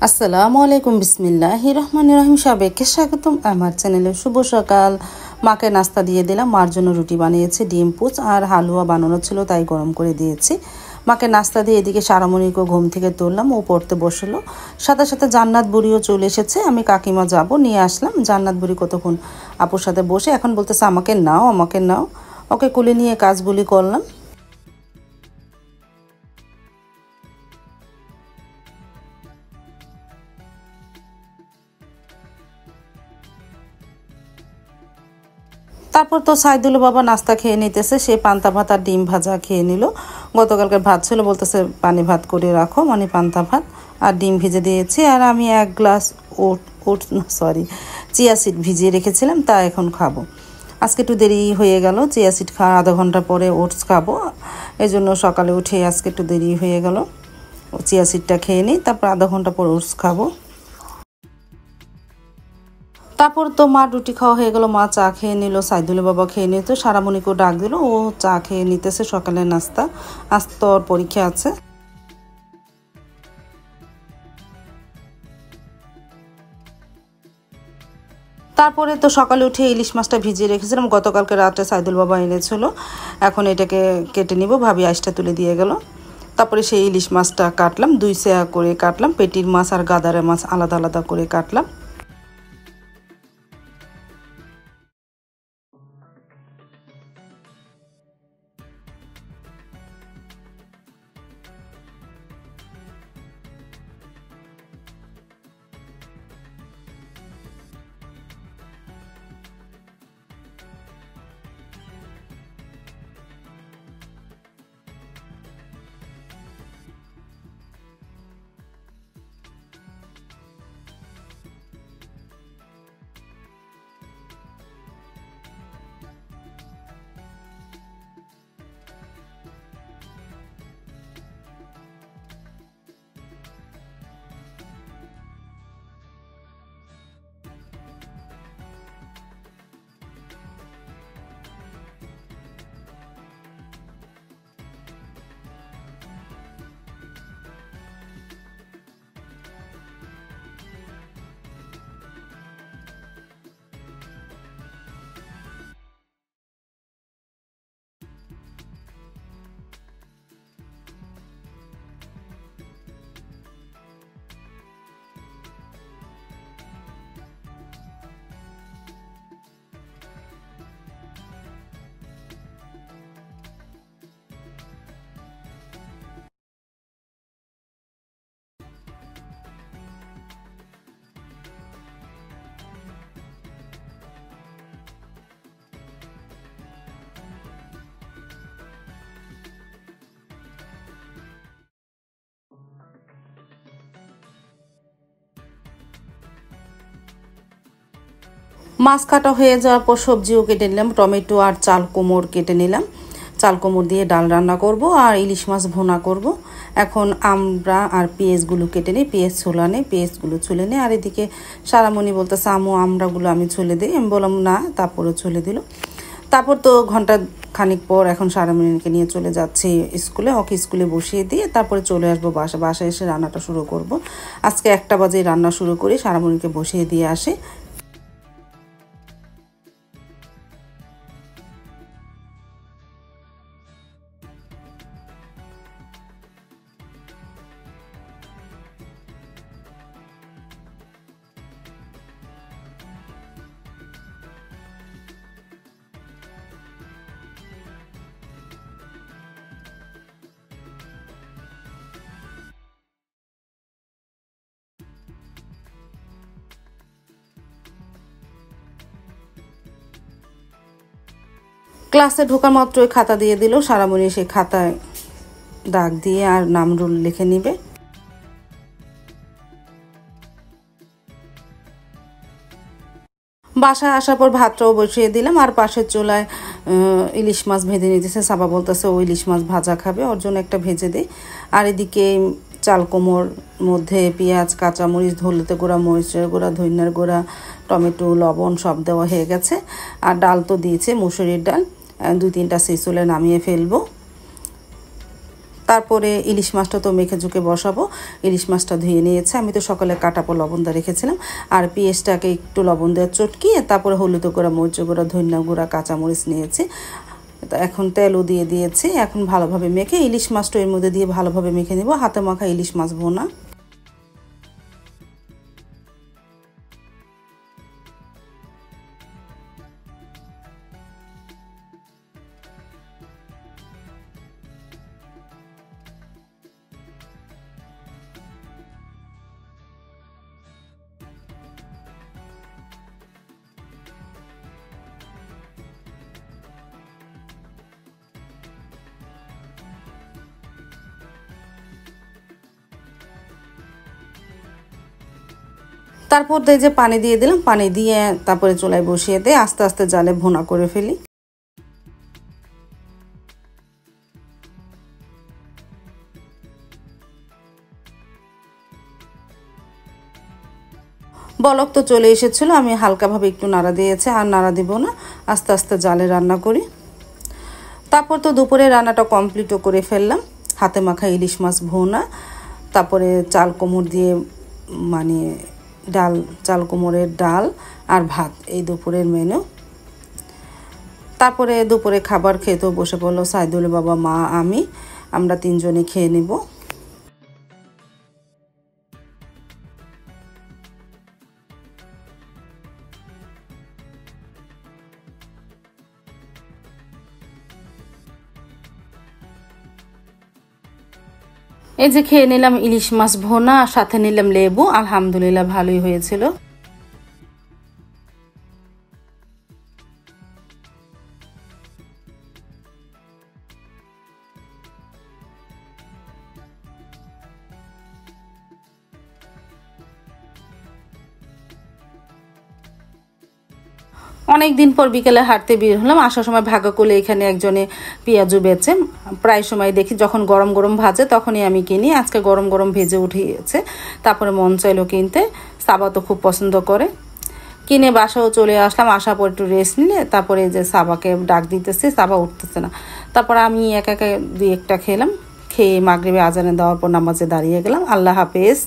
আসসালামু আলাইকুম বিসমিল্লাহির রহমানির রহিম। সবাইকে স্বাগতম আমার চ্যানেলে। শুভ সকাল। মাকে নাস্তা দিয়ে দিলাম। মার জন্য রুটি বানিয়েছি, ডিম পুচ আর হালুয়া বানানো ছিল, তাই গরম করে দিয়েছি। মাকে নাস্তা দিয়ে এদিকে সারামণিকে ঘুম থেকে তুললাম, ও পড়তে বসলো। সাথে সাথে জান্নাত বুড়িও চলে এসেছে। আমি কাকিমা যাব নিয়ে আসলাম। জান্নাত বুড়ি কতক্ষণ আপুর সাথে বসে এখন বলতেছে আমাকে নাও আমাকে নাও। ওকে কুলে নিয়ে কাজগুলি করলাম। তারপর তো সাইদুল বাবা নাস্তা খেয়ে নিতেছে। সে পান্তা ভাত আর ডিম ভাজা খেয়ে নিল। গতকালকে ভাত ছিল, বলতেছে পানি ভাত করে রাখো, মানে পান্তা ভাত আর ডিম ভেজে দিয়েছি। আর আমি এক গ্লাস চিয়া সিড ভিজিয়ে রেখেছিলাম, তা এখন খাবো। আজকে একটু দেরি হয়ে গেল, চিয়া সিড খাওয়ার আধা ঘন্টা পরে ওটস খাবো, এই জন্য সকালে উঠে আজকে একটু দেরি হয়ে গেল। চিয়া সিডটা খেয়ে নিই, তারপর আধা ঘন্টা পর ওটস খাবো। তারপর তো মা রুটি খাওয়া হয়ে গেল, মা চা খেয়ে নিল, সাইদুল বাবা খেয়ে নিত, সারামণিকেও ডাক দিল, ও চা খেয়ে নিতেছে সকালের নাস্তা। আজ তো ওর পরীক্ষা আছে। তারপরে তো সকালে উঠে ইলিশ মাছটা ভিজিয়ে রেখেছিলাম, গতকালকে রাতে সাইদুল বাবা এনেছিল। এখন এটাকে কেটে নিব, ভাবি আইসটা তুলে দিয়ে গেল। তারপরে সেই ইলিশ মাছটা কাটলাম, 2 সেয়া করে কাটলাম, পেটির মাছ আর গাদারের মাছ আলাদা আলাদা করে কাটলাম। মাছ কাটা হয়ে যাওয়ার পর সবজিও কেটে নিলাম, টমেটো আর চাল কুমড় কেটে নিলাম। চাল কুমড় দিয়ে ডাল রান্না করব আর ইলিশ মাছ ভুনা করব। এখন আমরা আর পেঁয়াজগুলো কেটে নিই, পেঁয়াজ ছোলা নেই, পেঁয়াজগুলো ছুলে নিই। আর এদিকে সারামণি বলতেছে আমরাগুলো আমি ছুলে দিই, আমি বললাম না, তারপরে ছুলে দিল। তারপর তো ঘন্টা খানিক পর এখন সারামণিকে নিয়ে চলে যাচ্ছি স্কুলে। ওকে স্কুলে বসিয়ে দিয়ে তারপরে চলে আসবো বাসায় এসে রান্নাটা শুরু করব। আজকে 1টা বাজে রান্না শুরু করি, সারামণিকে বসিয়ে দিয়ে আসি। ক্লাসে ঢোকা মাত্রই খাতা দিয়ে দিল, সারামণি সেই খাতায় দাগ দিয়ে আর নাম রোল লিখে নিবে। বাসায় আসার পর ভাতটাও বসিয়ে দিলাম, আর পাশের চুলায় ইলিশ মাছ ভেজে নিতেছে। সাবা বলতেছে ও ইলিশ মাছ ভাজা খাবে, ওর জন্য একটা ভেজে দিই। আর এদিকে চাল কুমড়োর মধ্যে পেঁয়াজ, কাঁচামরিচ, হলুদের গুঁড়া, মরিচের গুঁড়া, ধনিয়ার গুঁড়া, টমেটো, লবণ সব দেওয়া হয়ে গেছে। আর ডাল তো দিয়েছে, মুসুরির ডাল, 2-3টা ছেঁচলে নামিয়ে ফেলবো। তারপরে ইলিশ মাছটা তো মেখে ঝুঁকে বসাবো। ইলিশ মাছটা ধুয়ে নিয়েছে, আমি তো সকালে কাটা পর লবণ দিয়ে রেখেছিলাম। আর পেঁয়াজটাকে একটু লবণ দিয়ে চটকিয়ে তারপরে হলুদ গুঁড়া, মরিচ গুঁড়া, ধনিয়া গুঁড়া, কাঁচামরিচ নিয়েছি। তো এখন তেলও দিয়ে দিয়েছি। এখন ভালোভাবে মেখে ইলিশ মাছটা এর মধ্যে দিয়ে ভালোভাবে মেখে নেব। হাতে মাখা ইলিশ মাছ ভোনা। তারপর এই যে পানি দিয়ে দিলাম, পানি দিয়ে তারপরে চুলায় বসিয়ে দিয়ে আস্তে আস্তে জালে ভুনা করে ফেলি। বলক তো চলে এসেছিল, আমি হালকাভাবে একটু নাড়া দিয়েছি, আর নাড়া দিব না, আস্তে আস্তে জালে রান্না করি। তারপর তো দুপুরে রান্নাটা কমপ্লিটও করে ফেললাম। হাতে মাখা ইলিশ মাছ ভুনা, তারপরে চাল কুমড় দিয়ে মানে ডাল, চাল কুমড়ের ডাল আর ভাত, এই দুপুরের মেনু। তারপরে দুপুরে খাবার খেতেও বসে পড়লো সাইদুল বাবা, মা, আমি, আমরা তিনজনে খেয়ে নেব। এই যে খেয়ে নিলাম ইলিশ মাছ ভোনা, সাথে নিলাম লেবু। আলহামদুলিল্লাহ ভালোই হয়েছিল। অনেক দিন পর বিকেলে হাঁটতে বের হলাম। আসার সময় ভাগ্য করলে এখানে একজনে পেঁয়াজু বেচে, প্রায় সময় দেখি যখন গরম গরম ভাজে তখনই আমি কিনি। আজকে গরম গরম ভেজে উঠিয়েছে, তারপরে মন চাইলো কিনতে। সাবা তো খুব পছন্দ করে, কিনে বাসাও চলে আসলাম। আসার পর একটু রেস্ট নিলে তারপরে যে সাবাকে ডাক দিতেছে, সাবা উঠতেছে না। তারপর আমি একা একা দুই একটা খেলাম, খেয়ে মাগরিবে আজানে দেওয়ার পর নামাজে দাঁড়িয়ে গেলাম। আল্লাহ হাফেজ।